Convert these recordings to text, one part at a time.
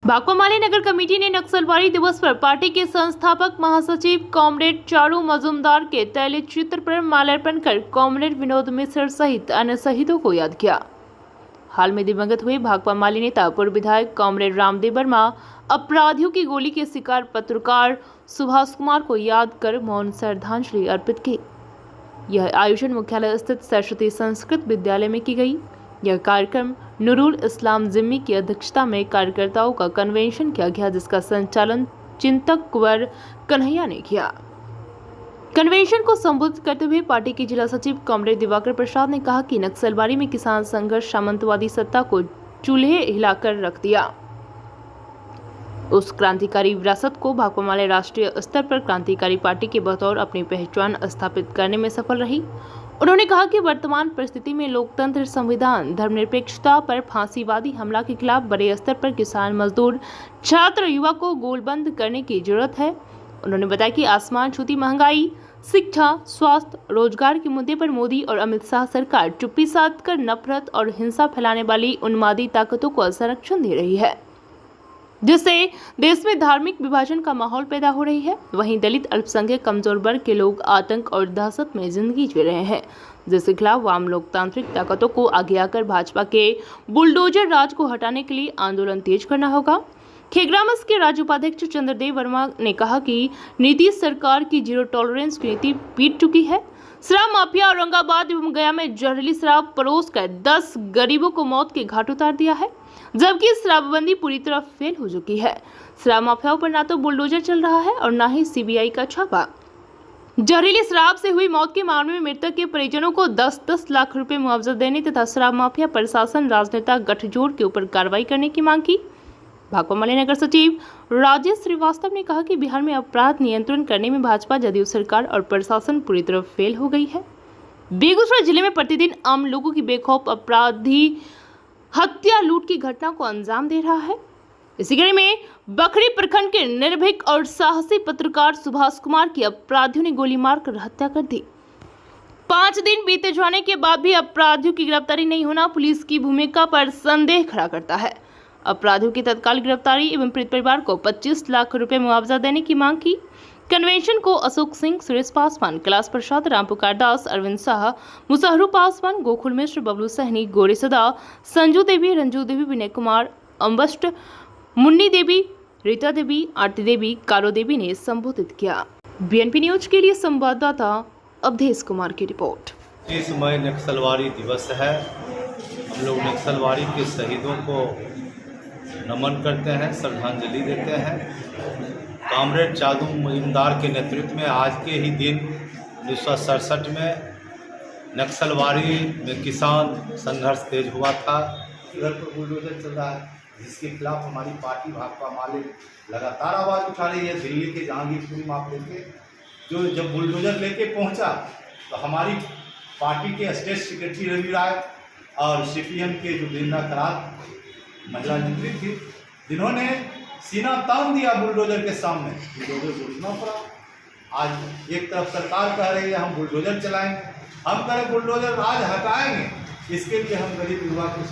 भाकपा माले नगर committee ने नक्सलवादी दिवस पर पार्टी के संस्थापक महासचिव कॉमरेड चारू मजूमदार के तैलीय चित्र पर माल्यार्पण कर कॉमरेड विनोद मिश्र सहित अन्य शहीदों को याद किया। हाल में दिवंगत हुए भाकपा माले नेता पूर्व विधायक कॉमरेड रामदेव वर्मा अपराधियों की गोली के शिकार पत्रकार सुभाष कुमार को याद कर मौन श्रद्धांजलि अर्पित की। यह आयोजन मुख्यालय स्थित सरस्वती संस्कृत विद्यालय में की गई। यह कार्यक्रम नूरुल इस्लाम जिम्मी की अध्यक्षता में कार्यकर्ताओं का कन्वेंशन किया गया, जिसका संचालन चिंतक कुंवर कन्हैया ने किया। कन्वेंशन को संबोधित करते हुए पार्टी के जिला सचिव कॉमरेड दिवाकर प्रसाद ने कहा कि नक्सलवादी में किसान संघर्ष सामंतवादी सत्ता को चूल्हे हिलाकर रख दिया। उस क्रांतिकारी विरासत को भाकपा माले राष्ट्रीय स्तर पर क्रांतिकारी पार्टी के बतौर अपनी पहचान स्थापित करने में सफल रही। उन्होंने कहा कि वर्तमान परिस्थिति में लोकतंत्र, संविधान, धर्मनिरपेक्षता पर फांसीवादी हमला के खिलाफ बड़े स्तर पर किसान, मजदूर, छात्र, युवा को गोलबंद करने की जरूरत है। उन्होंने बताया कि आसमान छूती महंगाई, शिक्षा, स्वास्थ्य, रोजगार के मुद्दे पर मोदी और अमित शाह सरकार चुप्पी साध कर नफरत और हिंसा फैलाने वाली उन्मादी ताकतों को संरक्षण दे रही है, जिससे देश में धार्मिक विभाजन का माहौल पैदा हो रही है। वहीं दलित, अल्पसंख्यक, कमजोर वर्ग के लोग आतंक और दहशत में जिंदगी जी रहे हैं, जिसके खिलाफ वाम लोकतांत्रिक ताकतों को आगे आकर भाजपा के बुलडोजर राज को हटाने के लिए आंदोलन तेज करना होगा। खेग्रामस के राज्य उपाध्यक्ष चंद्रदेव वर्मा ने कहा कि नीतीश सरकार की जीरो टॉलरेंस की नीति पीट चुकी है। शराब माफिया औरंगाबाद एवं गया में जहरीली शराब परोस कर 10 गरीबों को मौत के घाट उतार दिया है, जबकि शराबबंदी पूरी तरह फेल हो चुकी है। शराब माफियाओं पर ना तो बुलडोजर चल रहा है और ना ही सीबीआई का छापा। जहरीली शराब से हुई मौत के मामले में मृतक के परिजनों को 10-10 लाख रुपए मुआवजा देने तथा शराब माफिया प्रशासन राजनेता गठजोड़ के ऊपर कार्रवाई करने की मांग की। भाकपा माले नगर सचिव राजेश श्रीवास्तव ने कहा कि बिहार में अपराध नियंत्रण करने में भाजपा, जदयू सरकार और प्रशासन पूरी तरह फेल हो गई है। बेगूसराय जिले में प्रतिदिन आम लोगों की बेखौफ अपराधी हत्या, लूट की घटना को अंजाम दे रहा है। इसी कड़ी में बखरी प्रखंड के निर्भीक और साहसी पत्रकार सुभाष कुमार की अपराधियों ने गोली मारकर हत्या कर दी। 5 दिन बीते जाने के बाद भी अपराधियों की गिरफ्तारी नहीं होना पुलिस की भूमिका पर संदेह खड़ा करता है। अपराधियों की तत्काल गिरफ्तारी एवं पीड़ित परिवार को 25 लाख रुपए मुआवजा देने की मांग की। कन्वेंशन को अशोक सिंह, सुरेश पासवान, कैलाश प्रसाद, रामपुकार दास, अरविंद शाह, मुसहरू पासवान, गोकुल मिश्र, बबलू सहनी, गौरी सदा, संजू देवी, रंजू देवी, विनय कुमार, अम्बस्ट, मुन्नी देवी, रीता देवी, आरती देवी, कारो देवी ने संबोधित किया। बीएनपी न्यूज के लिए संवाददाता अवधेश कुमार की रिपोर्ट। इस मई नक्सलवादी दिवस है। हम लोग नक्सलवादी के शहीदों को नमन करते हैं, श्रद्धांजलि देते हैं। कॉमरेड चारू मजूमदार के नेतृत्व में आज के ही दिन 1967 में नक्सलवादी में किसान संघर्ष तेज हुआ था। इधर पर बुलडोजर चल रहा है, जिसके खिलाफ हमारी पार्टी भाकपा माले लगातार आवाज़ उठा रही है। दिल्ली के जहांगीरपुरी मामले के जो जब बुलडोजर लेके पहुंचा तो हमारी पार्टी के स्टेट सेक्रेटरी रवि राय और सीपीएम के जो बिंदा करार महिला नेत्री थी, जिन्होंने सीना तान दिया बुलडोजर के सामने, बुलडोजर घुसना पड़ा। आज एक तरफ सरकार कह रही है हम बुलडोजर चलाएंगे, हम कहें बुलडोजर राज हटाएंगे। इसके लिए हम गरीब युवा को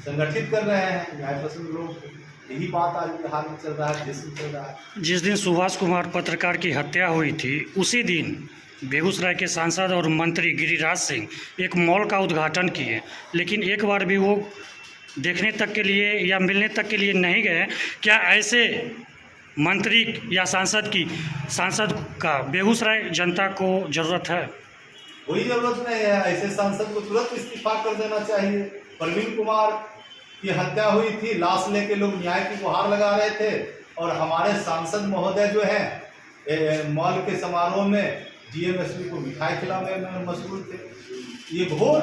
संगठित कर रहे हैं। न्यायपसंद लोग यही बात आज बिहार में चल रहा है, देश में चल रहा है। जिस दिन सुभाष कुमार पत्रकार की हत्या हुई थी, उसी दिन बेगूसराय के सांसद और मंत्री गिरिराज सिंह एक मॉल का उद्घाटन किए, लेकिन एक बार भी वो देखने तक के लिए या मिलने तक के लिए नहीं गए। क्या ऐसे मंत्री या सांसद का बेगूसराय जनता को ज़रूरत है? कोई ज़रूरत नहीं है। ऐसे सांसद को तुरंत इस्तीफा कर देना चाहिए। प्रवीण कुमार की हत्या हुई थी, लाश लेके लोग न्याय की गुहार लगा रहे थे और हमारे सांसद महोदय जो हैं मॉल के समारोह में जीएमएसपी को मिठाई खिलाने में मशगूल थे। ये घोर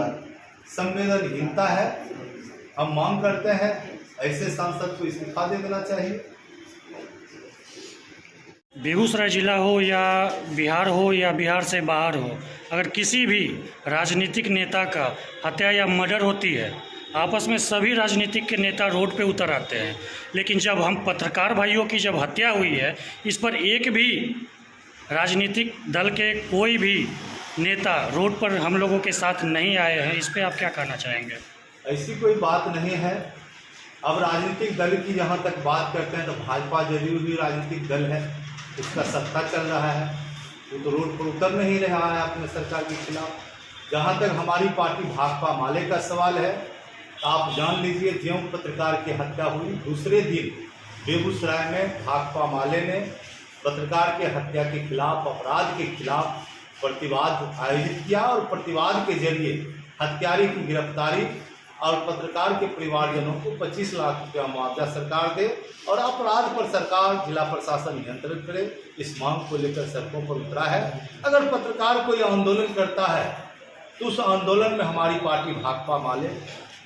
संवेदनहीनता है। हम मांग करते हैं ऐसे सांसद को इस्तीफा दे देना चाहिए। बेगूसराय जिला हो या बिहार हो या बिहार से बाहर हो, अगर किसी भी राजनीतिक नेता का हत्या या मर्डर होती है, आपस में सभी राजनीतिक के नेता रोड पे उतर आते हैं। लेकिन जब हम पत्रकार भाइयों की जब हत्या हुई है, इस पर एक भी राजनीतिक दल के कोई भी नेता रोड पर हम लोगों के साथ नहीं आए हैं। इस पर आप क्या कहना चाहेंगे? ऐसी कोई बात नहीं है। अब राजनीतिक दल की जहाँ तक बात करते हैं तो भाजपा जदयू भी राजनीतिक दल है, उसका सत्ता चल रहा है, वो तो रोड पर उतर नहीं रहा है अपने सरकार के खिलाफ। जहाँ तक हमारी पार्टी भाकपा माले का सवाल है, आप जान लीजिए ज्यों पत्रकार की हत्या हुई दूसरे दिन बेगूसराय में भाकपा माले ने पत्रकार के हत्या के खिलाफ, अपराध के खिलाफ प्रतिवाद आयोजित किया और प्रतिवाद के जरिए हत्यारे की गिरफ्तारी और पत्रकार के परिवारजनों को 25 लाख रुपया मुआवजा सरकार दे और अपराध पर सरकार जिला प्रशासन नियंत्रण करे, इस मांग को लेकर सड़कों पर उतरा है। अगर पत्रकार कोई आंदोलन करता है तो उस आंदोलन में हमारी पार्टी भाकपा माले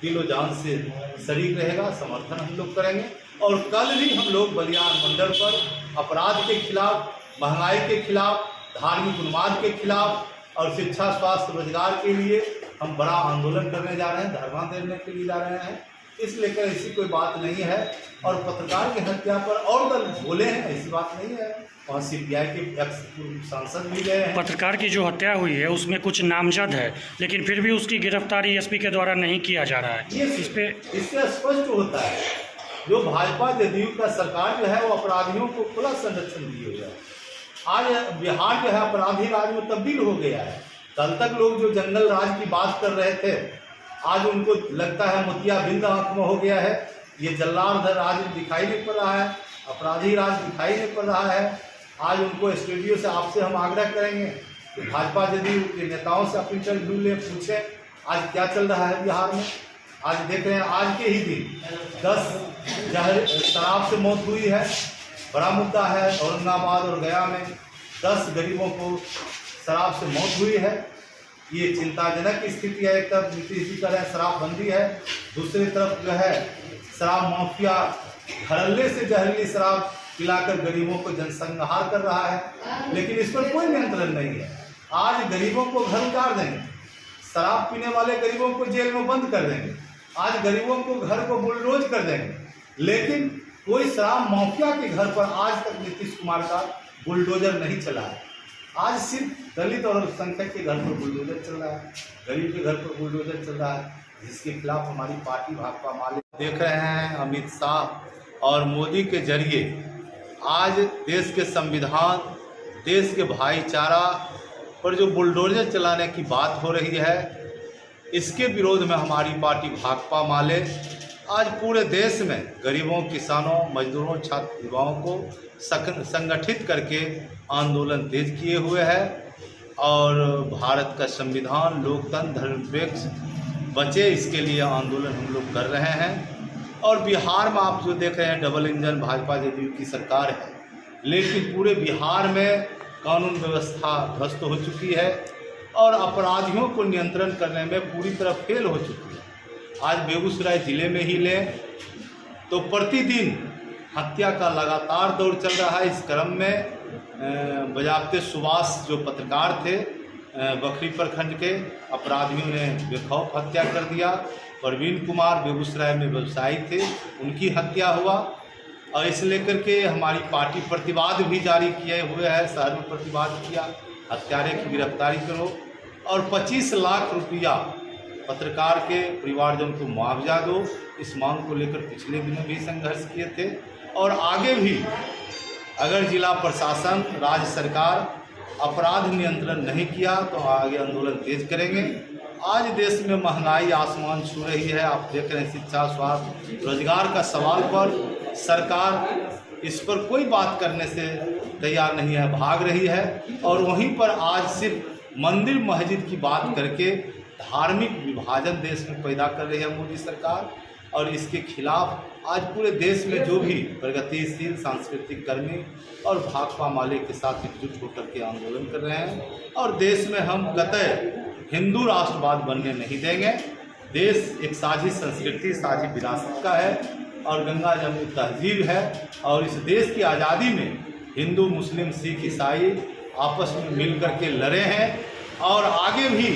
दिलो जान से शरीक रहेगा, समर्थन हम लोग करेंगे। और कल भी हम लोग बलियान मंडल पर अपराध के खिलाफ, महंगाई के खिलाफ, धार्मिक उन्माद के खिलाफ और शिक्षा, स्वास्थ्य, रोजगार के लिए हम बड़ा आंदोलन करने जा रहे हैं, धरना देने के लिए जा रहे हैं। इस लेकर ऐसी कोई बात नहीं है। और पत्रकार की हत्या पर और दल बोले हैं, ऐसी बात नहीं है। और सीपीआई के एक्स सांसद भी गए हैं। पत्रकार की जो हत्या हुई है उसमें कुछ नामजद है, लेकिन फिर भी उसकी गिरफ्तारी एसपी के द्वारा नहीं किया जा रहा है। इससे स्पष्ट होता है जो भाजपा जदयू का सरकार जो है वो अपराधियों को खुला संरक्षण दिए हुआ है। आज बिहार जो है अपराधी राज में तब्दील हो गया है। कल तक लोग जो जंगल राज की बात कर रहे थे, आज उनको लगता है मोतियाबिंद आंख में हो गया है। ये जल्लाद राज दिखाई नहीं पड़ रहा है, अपराधी राज दिखाई नहीं पड़ रहा है। आज उनको स्टूडियो से आपसे हम आग्रह करेंगे कि भाजपा जदयू के नेताओं से अपनी इंटरव्यू ले पूछें आज क्या चल रहा है बिहार में। आज देख रहे हैं आज के ही दिन 10 शराब से मौत हुई है, बड़ा मुद्दा है। औरंगाबाद और गया में 10 गरीबों को शराब से मौत हुई है। ये चिंताजनक स्थिति है। एक तरफ नीतीश जी कह रहे हैं शराबबंदी है, दूसरी तरफ जो है शराब माफिया धड़ल्ले से जहरीली शराब पिलाकर गरीबों को जनसंहार कर रहा है, लेकिन इस पर कोई नियंत्रण नहीं है। आज गरीबों को घर उतार देंगे, शराब पीने वाले गरीबों को जेल में बंद कर देंगे, आज गरीबों को घर को बुलडोज कर देंगे, लेकिन कोई शराब माफिया के घर पर आज तक नीतीश कुमार का बुलडोजर नहीं चला है। आज सिर्फ दलित और अल्पसंख्यक के घर पर बुलडोजर चल रहा है, गरीब के घर पर बुलडोजर चल रहा है, जिसके खिलाफ हमारी पार्टी भाकपा माले देख रहे हैं। अमित शाह और मोदी के जरिए आज देश के संविधान, देश के भाईचारा पर जो बुलडोजर चलाने की बात हो रही है, इसके विरोध में हमारी पार्टी भाकपा माले आज पूरे देश में गरीबों, किसानों, मजदूरों, छात्र, युवाओं को संगठित करके आंदोलन तेज किए हुए है। और भारत का संविधान, लोकतंत्र, धर्मनिरपेक्ष बचे, इसके लिए आंदोलन हम लोग कर रहे हैं। और बिहार में आप जो देख रहे हैं डबल इंजन भाजपा जदयू की सरकार है, लेकिन पूरे बिहार में कानून व्यवस्था ध्वस्त हो चुकी है और अपराधियों को नियंत्रण करने में पूरी तरह फेल हो चुकी है। आज बेगूसराय जिले में ही लें तो प्रतिदिन हत्या का लगातार दौर चल रहा है। इस क्रम में बजाबते सुभाष जो पत्रकार थे बखरी प्रखंड के, अपराधियों ने बेखौफ हत्या कर दिया। प्रवीण कुमार बेगूसराय में व्यवसायी थे, उनकी हत्या हुआ। और इस लेकर के हमारी पार्टी प्रतिवाद भी जारी किए हुए है, शहर में प्रतिवाद किया, हत्यारे की गिरफ्तारी करो और 25 लाख रुपया पत्रकार के परिवारजन को मुआवजा दो। इस मांग को लेकर पिछले दिनों भी संघर्ष किए थे और आगे भी अगर जिला प्रशासन, राज्य सरकार अपराध नियंत्रण नहीं किया तो आगे आंदोलन तेज करेंगे। आज देश में महंगाई आसमान छू रही है, आप देख रहे हैं शिक्षा, स्वास्थ्य, रोजगार का सवाल पर सरकार इस पर कोई बात करने से तैयार नहीं है, भाग रही है। और वहीं पर आज सिर्फ मंदिर मस्जिद की बात करके धार्मिक विभाजन देश में पैदा कर रही है मोदी सरकार। और इसके खिलाफ आज पूरे देश में जो भी प्रगतिशील सांस्कृतिक कर्मी और भाकपा माले के साथ एकजुट होकर के आंदोलन कर रहे हैं। और देश में हम कतई हिंदू राष्ट्रवाद बनने नहीं देंगे। देश एक साझी संस्कृति, साझी विरासत का है और गंगा जमुनी तहजीब है। और इस देश की आज़ादी में हिंदू, मुस्लिम, सिख, ईसाई आपस में मिल कर के लड़े हैं और आगे भी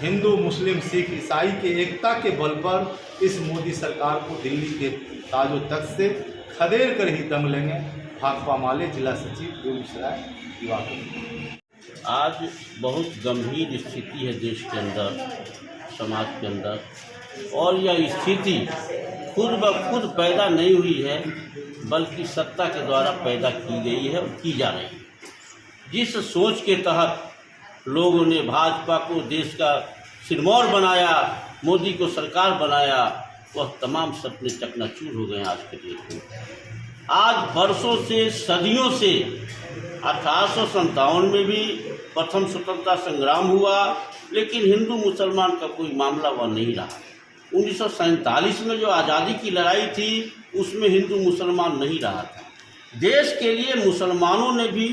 हिंदू, मुस्लिम, सिख, ईसाई के एकता के बल पर इस मोदी सरकार को दिल्ली के ताजो तख्त से खदेड़ कर ही दम लेंगे। भाकपा माले जिला सचिव बेगूसराय दिवाकर। आज बहुत गंभीर स्थिति है देश के अंदर, समाज के अंदर, और यह स्थिति खुद ब खुद पैदा नहीं हुई है, बल्कि सत्ता के द्वारा पैदा की गई है और की जा रही है। जिस सोच के तहत लोगों ने भाजपा को देश का सिरमौर बनाया, मोदी को सरकार बनाया, वह तमाम सपने चकनाचूर हो गए आज के डेट में। आज वर्षों से, सदियों से 1857 में भी प्रथम स्वतंत्रता संग्राम हुआ, लेकिन हिंदू मुसलमान का कोई मामला वह नहीं रहा। 1947 में जो आज़ादी की लड़ाई थी, उसमें हिंदू मुसलमान नहीं रहा था। देश के लिए मुसलमानों ने भी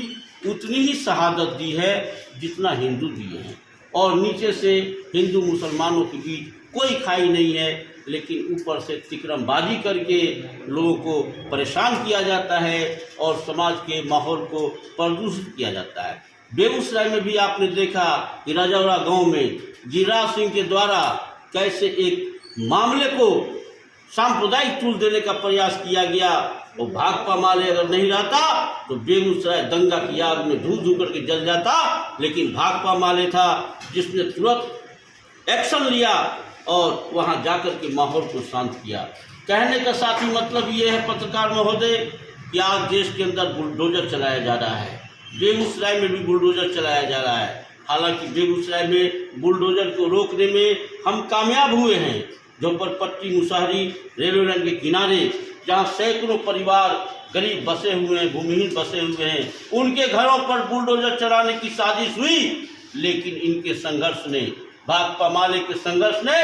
उतनी ही शहादत दी है जितना हिंदू दिए हैं, और नीचे से हिंदू मुसलमानों के बीच कोई खाई नहीं है, लेकिन ऊपर से तिकरमबाजी करके लोगों को परेशान किया जाता है और समाज के माहौल को प्रदूषित किया जाता है। बेगूसराय में भी आपने देखा कि राजावड़ा गांव में गिरिराज सिंह के द्वारा कैसे एक मामले को सांप्रदायिक तूल देने का प्रयास किया गया, और भाकपा माले अगर नहीं रहता तो बेगूसराय दंगा की आग में धू धू करके जल जाता, लेकिन भाकपा माले था जिसने तुरंत एक्शन लिया और वहां जाकर के माहौल को शांत किया। कहने का साथ ही मतलब ये है पत्रकार महोदय कि आज देश के अंदर बुलडोजर चलाया जा रहा है, बेगूसराय में भी बुलडोजर चलाया जा रहा है। हालांकि बेगूसराय में बुलडोजर को रोकने में हम कामयाब हुए हैं। झोपड़पट्टी, मुसहरी, रेलवे लाइन के किनारे जहां सैकड़ों परिवार गरीब बसे हुए हैं, भूमिहीन बसे हुए हैं, उनके घरों पर बुलडोजर चलाने की साजिश हुई, लेकिन इनके संघर्ष ने, भाकपा माले के संघर्ष ने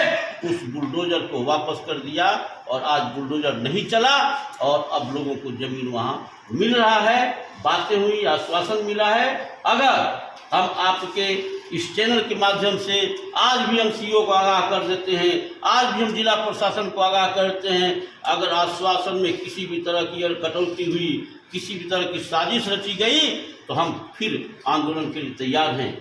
उस बुलडोजर को वापस कर दिया और आज बुलडोजर नहीं चला और अब लोगों को जमीन वहां मिल रहा है। बातें हुई, आश्वासन मिला है। अगर हम आपके इस चैनल के माध्यम से आज भी हम सीओ को आगाह कर देते हैं, आज भी हम जिला प्रशासन को आगाह करते हैं, अगर आश्वासन में किसी भी तरह की कटौती हुई, किसी भी तरह की साजिश रची गई, तो हम फिर आंदोलन के लिए तैयार हैं।